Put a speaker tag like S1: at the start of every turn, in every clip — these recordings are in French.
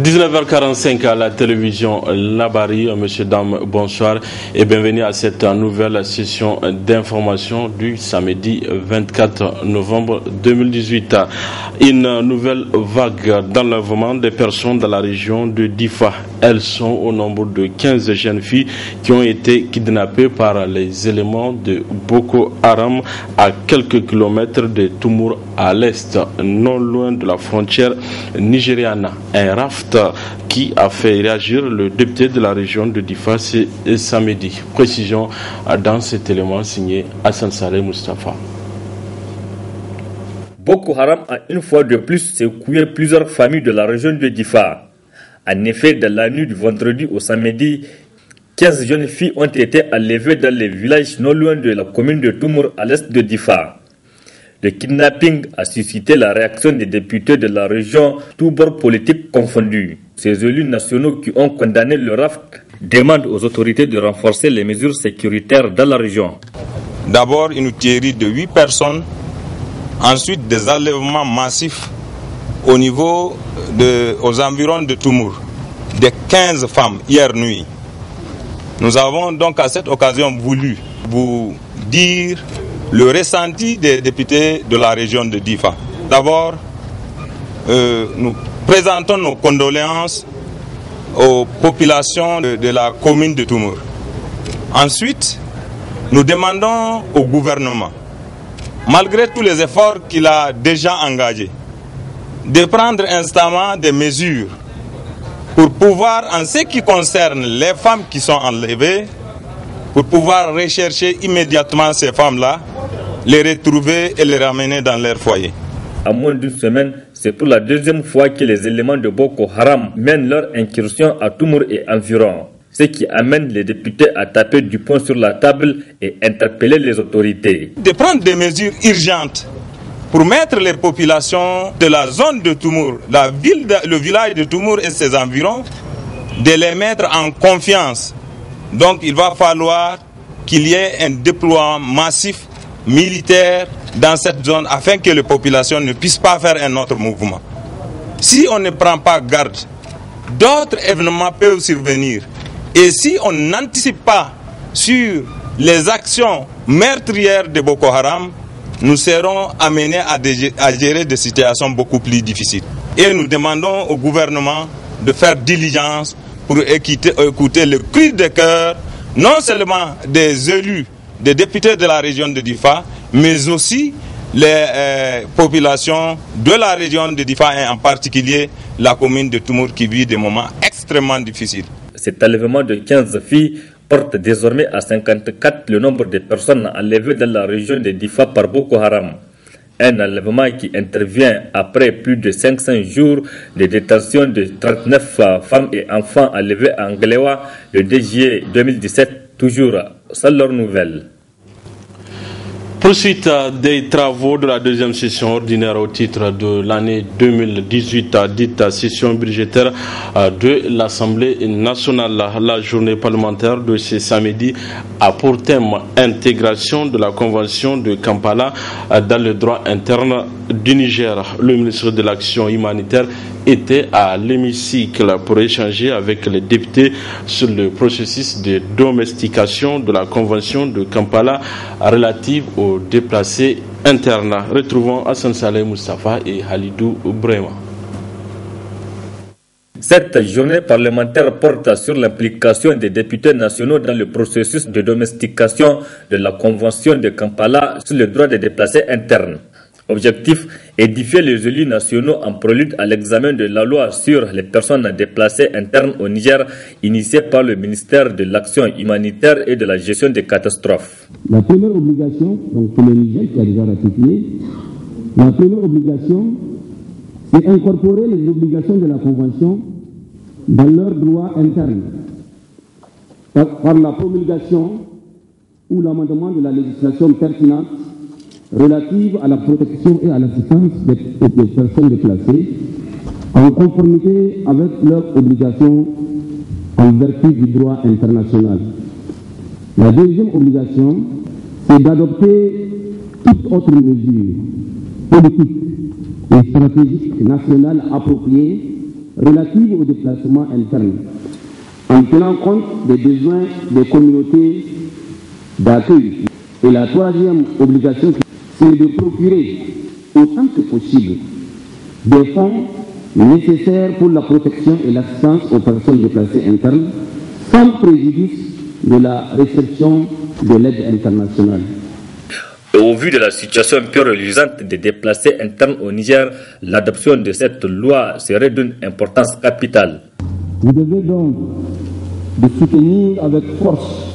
S1: 19h45 à la télévision Labari. Monsieur, dames, bonsoir et bienvenue à cette nouvelle session d'information du samedi 24 novembre 2018. Une nouvelle vague d'enlèvement des personnes dans la région de Difa. Elles sont au nombre de 15 jeunes filles qui ont été kidnappées par les éléments de Boko Haram à quelques kilomètres de Toumour à l'est, non loin de la frontière nigériane. Un raft qui a fait réagir le député de la région de Difa ce samedi. Précision dans cet élément signé Hassan Saleh Mustafa.
S2: Boko Haram a une fois de plus secoué plusieurs familles de la région de Difa. En effet, dans la nuit du vendredi au samedi, 15 jeunes filles ont été enlevées dans les villages non loin de la commune de Toumour à l'est de Difa. Le kidnapping a suscité la réaction des députés de la région, tous bords politiques confondus. Ces élus nationaux qui ont condamné le raft demandent aux autorités de renforcer les mesures sécuritaires dans la région.
S3: D'abord, une tuerie de 8 personnes, ensuite des enlèvements massifs aux environs de Toumour, de 15 femmes hier nuit. Nous avons donc à cette occasion voulu vous dire le ressenti des députés de la région de Difa. D'abord, nous présentons nos condoléances aux populations de la commune de Toumour. Ensuite, nous demandons au gouvernement, malgré tous les efforts qu'il a déjà engagés, de prendre instamment des mesures pour pouvoir, en ce qui concerne les femmes qui sont enlevées, pour pouvoir rechercher immédiatement ces femmes-là, les retrouver et les ramener dans leur foyer.
S2: En moins d'une semaine, c'est pour la deuxième fois que les éléments de Boko Haram mènent leur incursion à Toumour et environ, ce qui amène les députés à taper du poing sur la table et interpeller les autorités.
S3: De prendre des mesures urgentes pour mettre les populations de la zone de Toumour, le village de Toumour et ses environs, de les mettre en confiance. Donc il va falloir qu'il y ait un déploiement massif militaire dans cette zone afin que les populations ne puissent pas faire un autre mouvement. Si on ne prend pas garde, d'autres événements peuvent survenir. Et si on n'anticipe pas sur les actions meurtrières de Boko Haram, nous serons amenés à gérer des situations beaucoup plus difficiles. Et nous demandons au gouvernement de faire diligence pour écouter le cri de cœur, non seulement des élus, des députés de la région de Difa, mais aussi les populations de la région de Difa et en particulier la commune de Toumour qui vit des moments extrêmement difficiles.
S2: Cet enlèvement de 15 filles porte désormais à 54 le nombre de personnes enlevées dans la région de Difa par Boko Haram. Un enlèvement qui intervient après plus de 500 jours de détention de 39 femmes et enfants enlevés à Nglewa le 2 juillet 2017, toujours sans leurs nouvelles.
S1: Poursuite des travaux de la deuxième session ordinaire au titre de l'année 2018, dite session budgétaire de l'Assemblée nationale. La journée parlementaire de ce samedi a pour thème intégration de la Convention de Kampala dans le droit interne du Niger. Le ministre de l'Action humanitaire était à l'hémicycle pour échanger avec les députés sur le processus de domestication de la Convention de Kampala relative aux déplacés internes. Retrouvons Hassan Saleh Mustafa et Halidou Brema.
S2: Cette journée parlementaire porte sur l'implication des députés nationaux dans le processus de domestication de la Convention de Kampala sur le droit des déplacés internes. Objectif, édifier les élus nationaux en prélude à l'examen de la loi sur les personnes déplacées internes au Niger, initiée par le ministère de l'Action humanitaire et de la gestion des catastrophes.
S4: La première obligation, donc pour le Niger qui a déjà ratifié, la première obligation, c'est incorporer les obligations de la Convention dans leurs droits internes par la promulgation ou l'amendement de la législation pertinente relative à la protection et à l'assistance des personnes déplacées en conformité avec leurs obligations en vertu du droit international. La deuxième obligation, c'est d'adopter toute autre mesure politique et stratégique nationale appropriée relatives au déplacement interne, en tenant compte des besoins des communautés d'accueil. Et la troisième obligation, c'est de procurer autant que possible des fonds nécessaires pour la protection et l'assistance aux personnes déplacées internes, sans préjudice de la réception de l'aide internationale.
S2: Au vu de la situation peu reluisante des déplacés internes au Niger, l'adoption de cette loi serait d'une importance capitale.
S4: Vous devez donc de soutenir avec force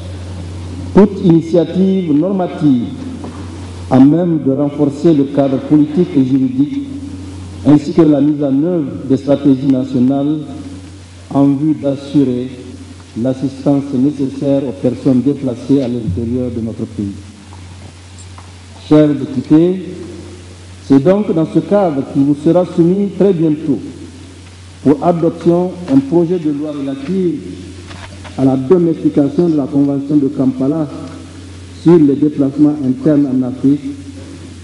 S4: toute initiative normative à même de renforcer le cadre politique et juridique, ainsi que la mise en œuvre des stratégies nationales en vue d'assurer l'assistance nécessaire aux personnes déplacées à l'intérieur de notre pays. Chers députés, c'est donc dans ce cadre qu'il vous sera soumis très bientôt pour adoption un projet de loi relatif à la domestication de la Convention de Kampala sur les déplacements internes en Afrique,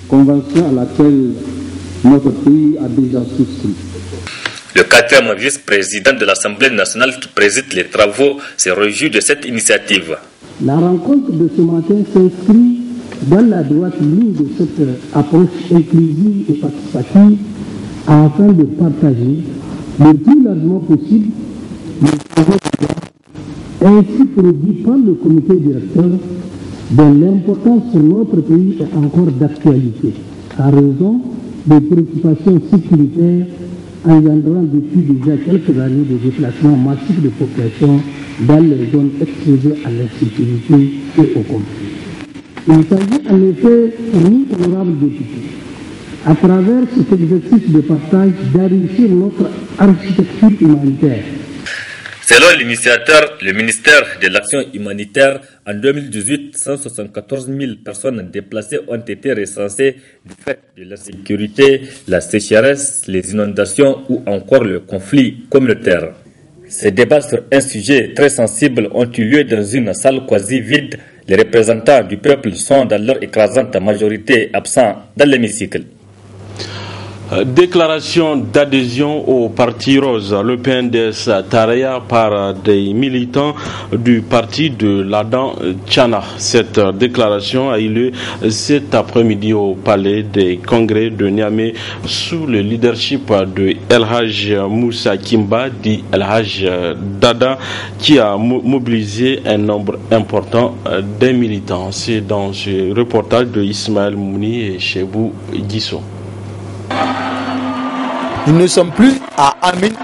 S4: convention à laquelle notre pays a déjà souscrit.
S2: Le quatrième vice-président de l'Assemblée nationale qui préside les travaux se réjouit de cette initiative.
S4: La rencontre de ce matin s'inscrit dans la droite ligne de cette approche inclusive et participative afin de partager le plus largement possible les travaux ainsi produits par le comité directeur dont l'importance pour notre pays est encore d'actualité, à raison des préoccupations sécuritaires engendrant depuis déjà quelques années des déplacements massifs de population dans les zones exposées à l'insécurité et au conflit. Il s'agit en effet, pour nous, honorables députés, à travers cet exercice de partage, d'enrichir notre architecture humanitaire.
S2: Selon l'initiateur, le ministère de l'Action humanitaire, en 2018, 174 000 personnes déplacées ont été recensées du fait de l'insécurité, la sécheresse, les inondations ou encore le conflit communautaire. Ces débats sur un sujet très sensible ont eu lieu dans une salle quasi vide. Les représentants du peuple sont dans leur écrasante majorité absents dans l'hémicycle.
S1: Déclaration d'adhésion au Parti Rose, le PNDS Taraya, par des militants du parti de l'Adan Tchana. Cette déclaration a eu lieu cet après-midi au palais des congrès de Niamey sous le leadership de El Haj Moussa Kimba, dit El Haj Dada, qui a mobilisé un nombre important des militants. C'est dans ce reportage de Ismaël Mouni et Chebou Guisso.
S5: Nous ne sommes plus à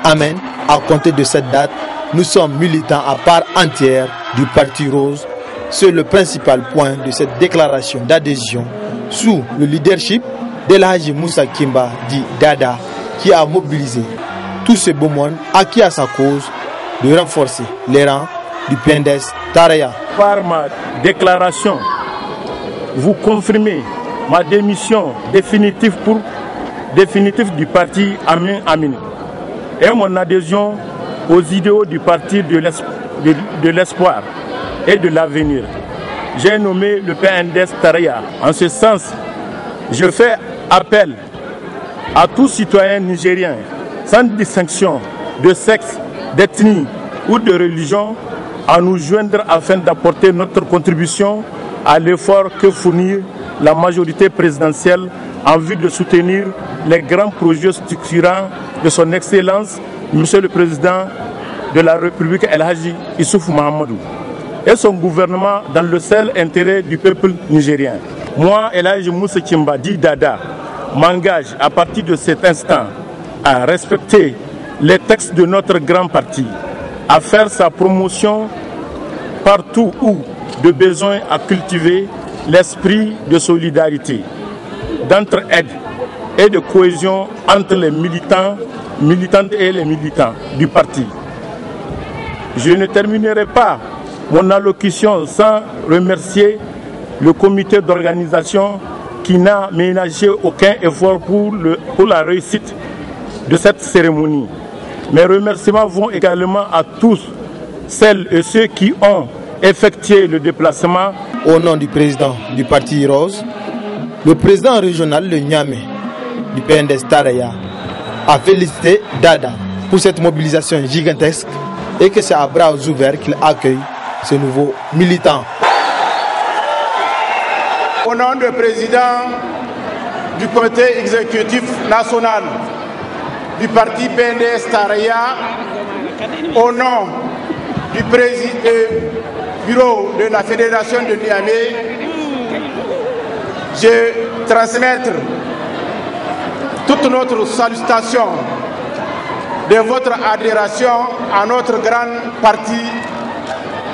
S5: Amen à compter de cette date. Nous sommes militants à part entière du Parti Rose. C'est le principal point de cette déclaration d'adhésion sous le leadership d'El Hadji Moussa Kimba, dit Dada, qui a mobilisé tout ce beau monde acquis à sa cause de renforcer les rangs du PNDS Taraya.
S6: Par ma déclaration, vous confirmez ma démission définitive du parti Amin Amin et mon adhésion aux idéaux du parti de l'espoir et de l'avenir. J'ai nommé le PNDS Taraya. En ce sens, je fais appel à tous citoyens nigériens, sans distinction de sexe, d'ethnie ou de religion, à nous joindre afin d'apporter notre contribution à l'effort que fournit la majorité présidentielle en vue de soutenir les grands projets structurants de son Excellence, Monsieur le Président de la République El Hadji Issoufou Mahamadou, et son gouvernement dans le seul intérêt du peuple nigérien. Moi, El Hadji Moussa Kimba, dit Dada, m'engage à partir de cet instant à respecter les textes de notre grand parti, à faire sa promotion partout où de besoin, à cultiver l'esprit de solidarité, d'entraide et de cohésion entre les militantes et les militants du parti. Je ne terminerai pas mon allocution sans remercier le comité d'organisation qui n'a ménagé aucun effort pour la réussite de cette cérémonie. Mes remerciements vont également à tous celles et ceux qui ont effectué le déplacement.
S5: Au nom du président du Parti Rose, le président régional de Niamey du PNDS Taraya a félicité Dada pour cette mobilisation gigantesque et que c'est à bras ouverts qu'il accueille ce nouveau militant.
S7: Au nom du président du comité exécutif national du parti PNDS Taraya, au nom du bureau de la fédération de Niamey, je transmettre toute notre salutation de votre adhération à notre grand parti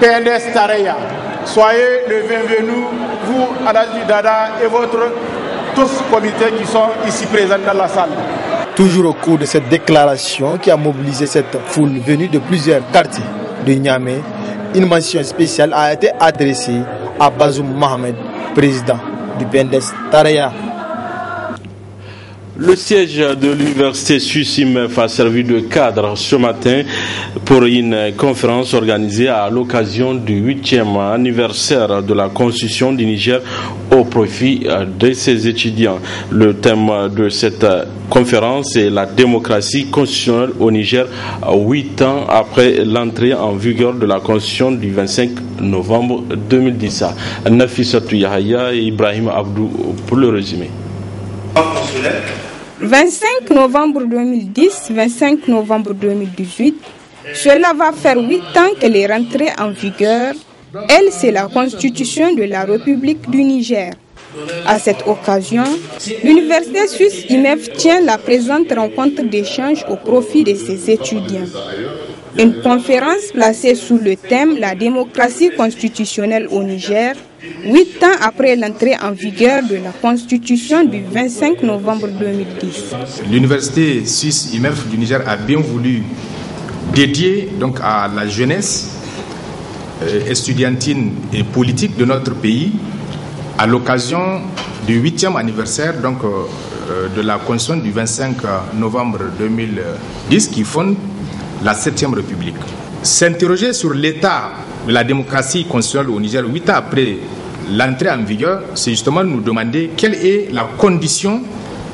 S7: PNDS Taraya. Soyez le bienvenu, vous, Aladji Dada, et votre tous comités qui sont ici présents dans la salle.
S5: Toujours au cours de cette déclaration qui a mobilisé cette foule venue de plusieurs quartiers de Niamey, une mention spéciale a été adressée à Bazoum Mohamed, président du PNDS Taraya.
S1: Le siège de l'université suisse IMEF a servi de cadre ce matin pour une conférence organisée à l'occasion du 8e anniversaire de la Constitution du Niger au profit de ses étudiants. Le thème de cette conférence est la démocratie constitutionnelle au Niger, 8 ans après l'entrée en vigueur de la Constitution du 25 novembre 2010. Nafissatou Yahaya et Ibrahim Abdou pour le résumé.
S8: 25 novembre 2010, 25 novembre 2018, cela va faire 8 ans qu'elle est rentrée en vigueur. Elle, c'est la Constitution de la République du Niger. À cette occasion, l'université suisse IMEF tient la présente rencontre d'échange au profit de ses étudiants. Une conférence placée sous le thème « La démocratie constitutionnelle au Niger », 8 ans après l'entrée en vigueur de la Constitution du 25 novembre 2010.
S9: L'université suisse IMEF du Niger a bien voulu dédier donc à la jeunesse estudiantine et politique de notre pays, à l'occasion du 8e anniversaire donc, de la Constitution du 25 novembre 2010 qui fonde la 7e République. S'interroger sur l'état de la démocratie constitutionnelle au Niger 8 ans après l'entrée en vigueur, c'est justement nous demander quelle est la condition,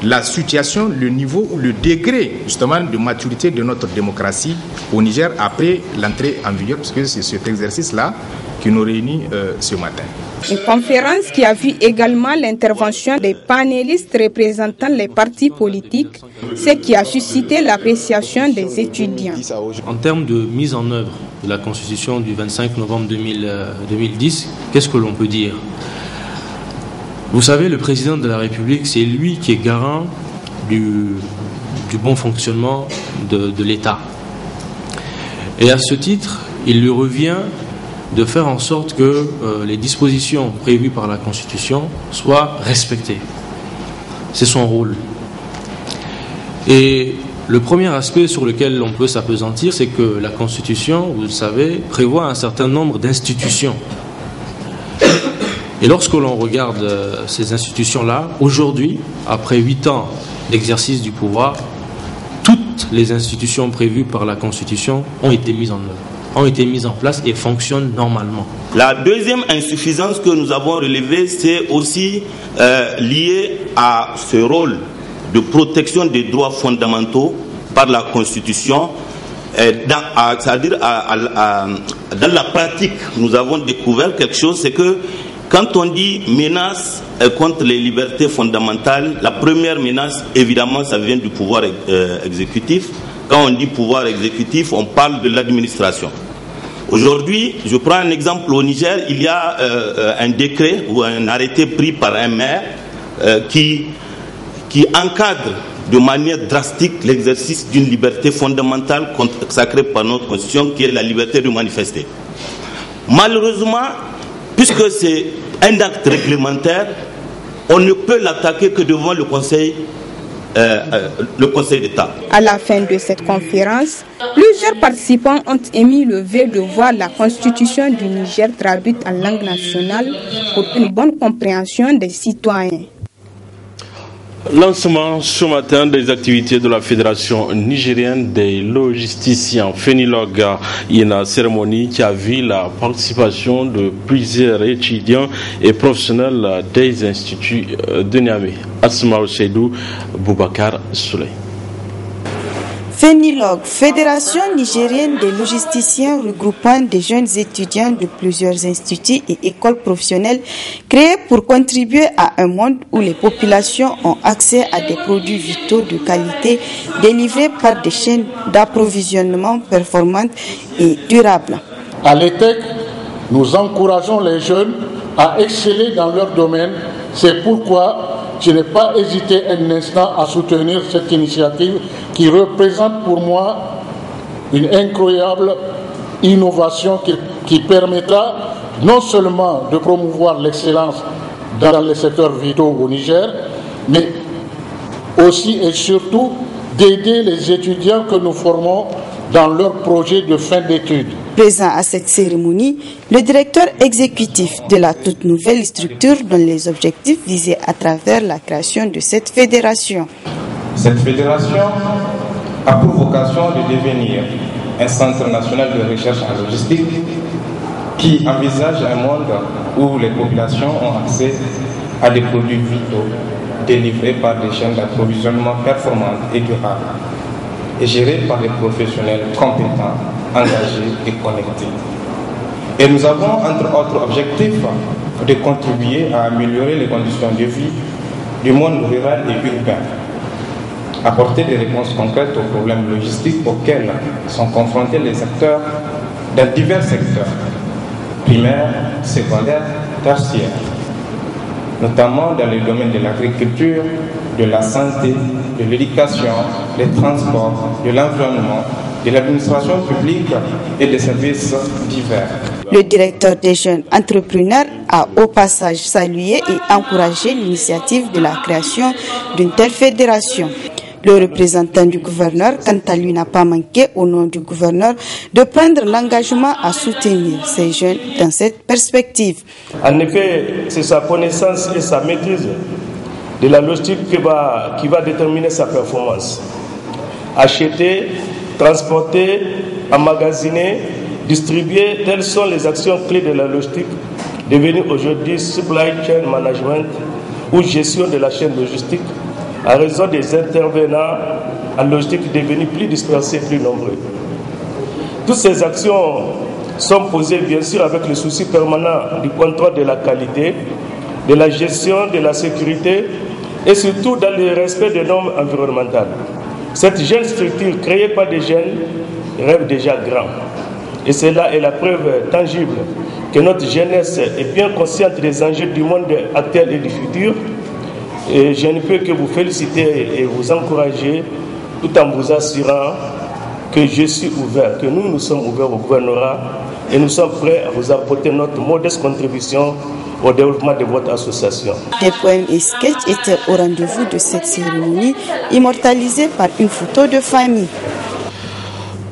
S9: la situation, le niveau ou le degré justement de maturité de notre démocratie au Niger après l'entrée en vigueur, parce que c'est cet exercice-là qui nous réunit ce matin.
S8: Une conférence qui a vu également l'intervention des panélistes représentant les partis politiques, ce qui a suscité l'appréciation des étudiants.
S10: En termes de mise en œuvre de la Constitution du 25 novembre 2010, qu'est-ce que l'on peut dire? Vous savez, le président de la République, c'est lui qui est garant du bon fonctionnement de l'État. Et à ce titre, il lui revient de faire en sorte que les dispositions prévues par la Constitution soient respectées. C'est son rôle. Et le premier aspect sur lequel on peut s'appesantir, c'est que la Constitution, vous le savez, prévoit un certain nombre d'institutions. Et lorsque l'on regarde ces institutions-là, aujourd'hui, après 8 ans d'exercice du pouvoir, toutes les institutions prévues par la Constitution ont été mises en œuvre, ont été mises en place et fonctionnent normalement.
S11: La deuxième insuffisance que nous avons relevée, c'est aussi lié à ce rôle de protection des droits fondamentaux par la Constitution. C'est-à-dire dans la pratique, nous avons découvert quelque chose, c'est que quand on dit menace contre les libertés fondamentales, la première menace, évidemment, ça vient du pouvoir exécutif. Quand on dit pouvoir exécutif, on parle de l'administration. Aujourd'hui, je prends un exemple au Niger, il y a un décret ou un arrêté pris par un maire qui encadre de manière drastique l'exercice d'une liberté fondamentale consacrée par notre Constitution, qui est la liberté de manifester. Malheureusement, puisque c'est un acte réglementaire, on ne peut l'attaquer que devant le Conseil d'État.
S8: À la fin de cette conférence, plusieurs participants ont émis le vœu de voir la Constitution du Niger traduite en langue nationale pour une bonne compréhension des citoyens.
S1: Lancement ce matin des activités de la Fédération nigérienne des logisticiens, FENILOG, une cérémonie qui a vu la participation de plusieurs étudiants et professionnels des instituts de Niamey. Asma Seydou, Boubacar Souley.
S12: FENILOG, Fédération nigérienne des logisticiens regroupant des jeunes étudiants de plusieurs instituts et écoles professionnelles, créée pour contribuer à un monde où les populations ont accès à des produits vitaux de qualité délivrés par des chaînes d'approvisionnement performantes et durables.
S13: À l'ETEC, nous encourageons les jeunes à exceller dans leur domaine. C'est pourquoi je n'ai pas hésité un instant à soutenir cette initiative qui représente pour moi une incroyable innovation qui permettra non seulement de promouvoir l'excellence dans les secteurs vitaux au Niger, mais aussi et surtout d'aider les étudiants que nous formons dans leur projet de fin d'études.
S12: Présent à cette cérémonie, le directeur exécutif de la toute nouvelle structure donne les objectifs visés à travers la création de cette fédération.
S14: Cette fédération a pour vocation de devenir un centre national de recherche en logistique qui envisage un monde où les populations ont accès à des produits vitaux délivrés par des chaînes d'approvisionnement performantes et durables et gérés par des professionnels compétents, engagés et connectés. Et nous avons, entre autres objectifs, de contribuer à améliorer les conditions de vie du monde rural et urbain, apporter des réponses concrètes aux problèmes logistiques auxquels sont confrontés les acteurs dans divers secteurs, primaires, secondaires, tertiaires, notamment dans les domaines de l'agriculture, de la santé, de l'éducation, des transports, de l'environnement, de l'administration publique et des services divers.
S12: Le directeur des jeunes entrepreneurs a au passage salué et encouragé l'initiative de la création d'une telle fédération. Le représentant du gouverneur, quant à lui, n'a pas manqué, au nom du gouverneur, de prendre l'engagement à soutenir ces jeunes dans cette perspective.
S6: En effet, c'est sa connaissance et sa maîtrise de la logistique qui va déterminer sa performance. Acheter, transporter, emmagasiner, distribuer, telles sont les actions clés de la logistique, devenues aujourd'hui supply chain management ou gestion de la chaîne logistique, à raison des intervenants en logistique devenus plus dispersés, plus nombreux. Toutes ces actions sont posées bien sûr avec le souci permanent du contrôle de la qualité, de la gestion de la sécurité et surtout dans le respect des normes environnementales. Cette jeune structure créée par des jeunes rêve déjà grand. Et cela est la preuve tangible que notre jeunesse est bien consciente des enjeux du monde actuel et du futur. Et je ne peux que vous féliciter et vous encourager tout en vous assurant que je suis ouvert, que nous sommes ouverts au gouvernorat et nous sommes prêts à vous apporter notre modeste contribution au développement de votre association.
S12: Des poèmes et sketchs étaient au rendez-vous de cette cérémonie, immortalisés par une photo de famille.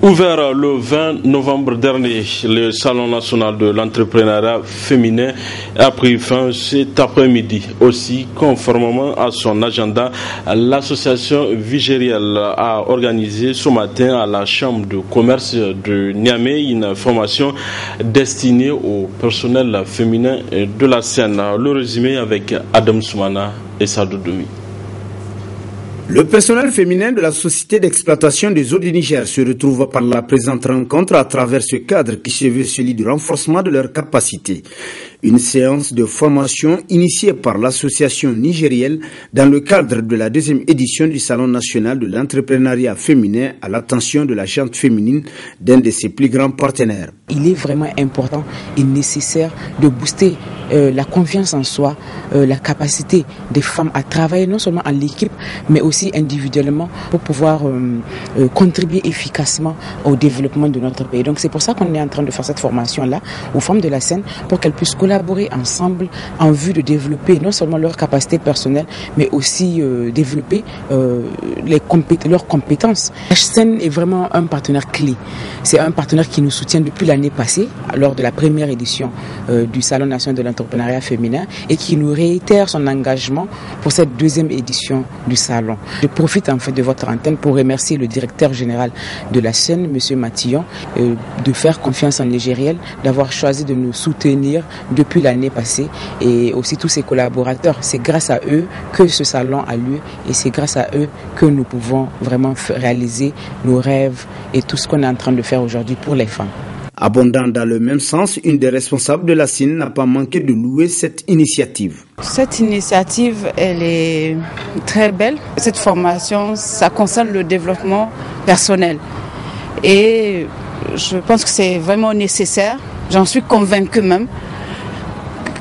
S1: Ouvert le 20 novembre dernier, le Salon national de l'entrepreneuriat féminin a pris fin cet après-midi. Aussi, conformément à son agenda, l'association Vigériel a organisé ce matin à la Chambre de commerce de Niamey une formation destinée au personnel féminin de la scène. Le résumé avec Adam Soumana et Sadou Doumi.
S15: Le personnel féminin de la Société d'exploitation des eaux du Niger se retrouve par la présente rencontre à travers ce cadre qui se veut celui du renforcement de leurs capacités. Une séance de formation initiée par l'association nigérienne dans le cadre de la deuxième édition du Salon national de l'entrepreneuriat féminin à l'attention de la gente féminine d'un de ses plus grands partenaires.
S16: Il est vraiment important et nécessaire de booster la confiance en soi, la capacité des femmes à travailler non seulement en l'équipe mais aussi individuellement pour pouvoir contribuer efficacement au développement de notre pays. Donc c'est pour ça qu'on est en train de faire cette formation-là aux femmes de la scène pour qu'elles puissent collaborer ensemble en vue de développer non seulement leurs capacités personnelles mais aussi développer leurs compétences. HSN est vraiment un partenaire clé. C'est un partenaire qui nous soutient depuis l'année passée lors de la première édition du Salon national de l'entrepreneuriat féminin et qui nous réitère son engagement pour cette deuxième édition du Salon. Je profite en fait de votre antenne pour remercier le directeur général de la scène, M. Matillon, de faire confiance en Nigériel, d'avoir choisi de nous soutenir, de depuis l'année passée, et aussi tous ses collaborateurs. C'est grâce à eux que ce salon a lieu et c'est grâce à eux que nous pouvons vraiment réaliser nos rêves et tout ce qu'on est en train de faire aujourd'hui pour les femmes.
S15: Abondant dans le même sens, une des responsables de la CIN n'a pas manqué de louer cette initiative.
S17: Cette initiative, elle est très belle. Cette formation, ça concerne le développement personnel. Et je pense que c'est vraiment nécessaire. J'en suis convaincue même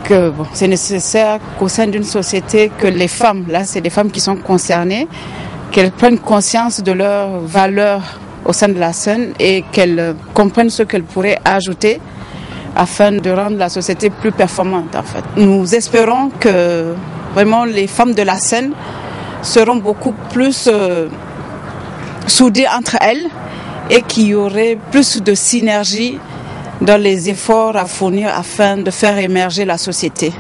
S17: que c'est nécessaire qu'au sein d'une société, que les femmes, là c'est des femmes qui sont concernées, qu'elles prennent conscience de leurs valeurs au sein de la scène et qu'elles comprennent ce qu'elles pourraient ajouter afin de rendre la société plus performante en fait. Nous espérons que vraiment les femmes de la scène seront beaucoup plus soudées entre elles et qu'il y aurait plus de synergie dans les efforts à fournir afin de faire émerger la société.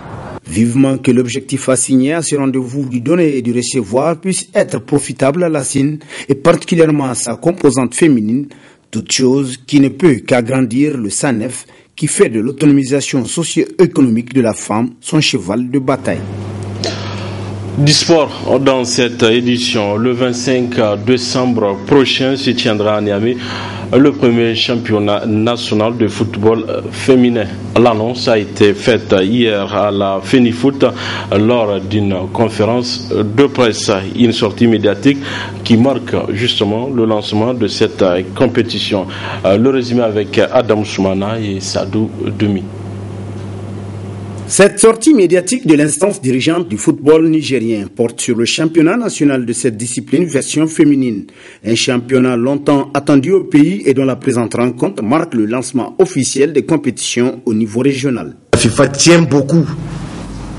S15: Vivement que l'objectif assigné à ce rendez-vous du donner et du recevoir puisse être profitable à la CIN et particulièrement à sa composante féminine, toute chose qui ne peut qu'agrandir le SANEF qui fait de l'autonomisation socio-économique de la femme son cheval de bataille.
S1: Du sport dans cette édition, le 25 décembre prochain se tiendra à Niamey le premier championnat national de football féminin. L'annonce a été faite hier à la FENIFOOT lors d'une conférence de presse, une sortie médiatique qui marque justement le lancement de cette compétition. Le résumé avec Adam Soumana et Sadou Demi.
S15: Cette sortie médiatique de l'instance dirigeante du football nigérien porte sur le championnat national de cette discipline version féminine. Un championnat longtemps attendu au pays et dont la présente rencontre marque le lancement officiel des compétitions au niveau régional.
S18: La FIFA tient beaucoup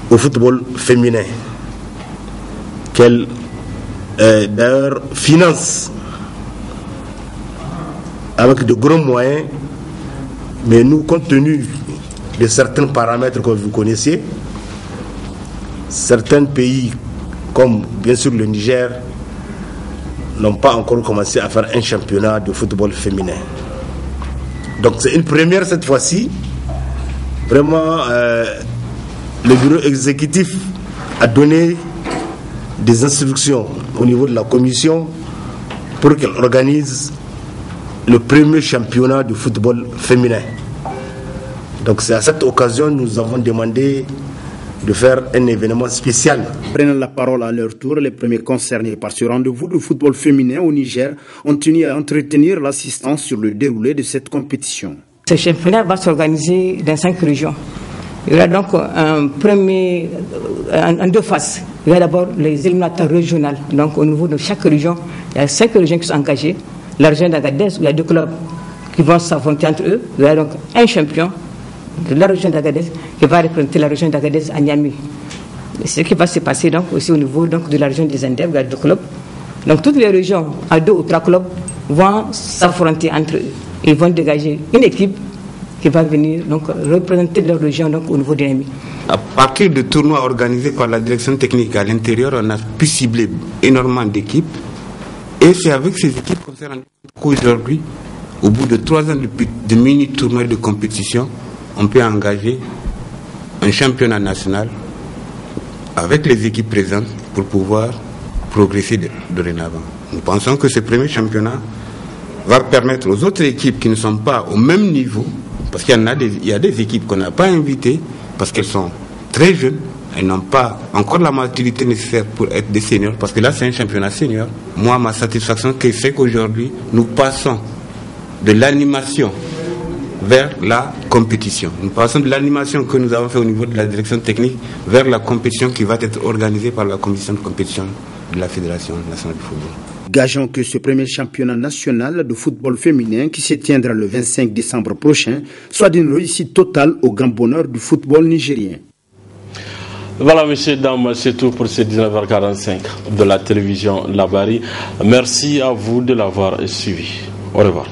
S18: au football féminin, qu'elle d'ailleurs finance avec de gros moyens, mais nous, compte tenu de certains paramètres que vous connaissez, certains pays comme bien sûr le Niger n'ont pas encore commencé à faire un championnat de football féminin. Donc c'est une première cette fois-ci. Vraiment le bureau exécutif a donné des instructions au niveau de la commission pour qu'elle organise le premier championnat de football féminin. Donc c'est à cette occasion que nous avons demandé de faire un événement spécial.
S15: Prenant la parole à leur tour, les premiers concernés par ce rendez-vous de football féminin au Niger ont tenu à entretenir l'assistance sur le déroulé de cette compétition.
S19: Ce championnat va s'organiser dans 5 régions. Il y aura donc un premier, en 2 phases. Il y a d'abord les éliminatoires régionaux. Donc au niveau de chaque région, il y a 5 régions qui sont engagées. La région d'Agadez, où il y a 2 clubs qui vont s'affronter entre eux. Il y a donc un champion de la région d'Agadez qui va représenter la région d'Agadez à Niamey. C'est ce qui va se passer donc aussi au niveau donc de la région des Indes, il y a 2 clubs. Donc toutes les régions à 2 ou 3 clubs vont s'affronter entre eux. Ils vont dégager une équipe qui va venir donc représenter leur région donc au niveau de Niamey.
S20: À partir de tournois organisés par la direction technique à l'intérieur, on a pu cibler énormément d'équipes. Et c'est avec ces équipes qu'aujourd'hui, au bout de 3 ans de mini-tournois de compétition, on peut engager un championnat national avec les équipes présentes pour pouvoir progresser dorénavant. Nous pensons que ce premier championnat va permettre aux autres équipes qui ne sont pas au même niveau, parce qu'il y a des équipes qu'on n'a pas invitées, parce qu'elles sont très jeunes, elles n'ont pas encore la maturité nécessaire pour être des seniors, parce que là c'est un championnat senior. Moi, ma satisfaction, c'est qu'aujourd'hui, nous passons de l'animation vers la compétition. Nous passons de l'animation que nous avons fait au niveau de la direction technique vers la compétition qui va être organisée par la commission de compétition de la Fédération nationale de football.
S15: Gageons que ce premier championnat national de football féminin qui se tiendra le 25 décembre prochain soit d'une réussite totale au grand bonheur du football nigérien.
S1: Voilà, messieurs, dames, c'est tout pour ce 19h45 de la télévision Labari. Merci à vous de l'avoir suivi. Au revoir.